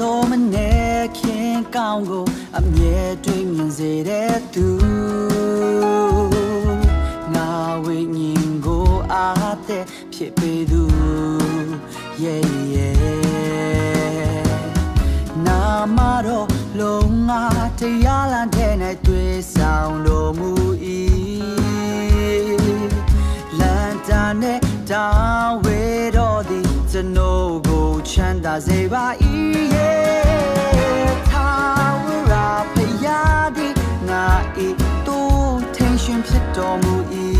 တော်မနဲ့ခင်ကောင်းကိုအမြဲတွေ့မြင်စေတဲ့သူငါဝိညာဉ်ကိုအားတဲ့ဖြစ်ပေသူ yeah yeah နာမတော်လုံးငါတရားလမ်းထဲ၌တွေ့ဆောင်တော်မူ၏လမ်းတာနဲ့တောင်းဝေတော်သည်ကျွန်ုပ်ကိုချမ်းသာစေပါ၏ထာဝရဖျားသည်ငါ၏သူထင်ရှင်ဖြစ်တော်မူ၏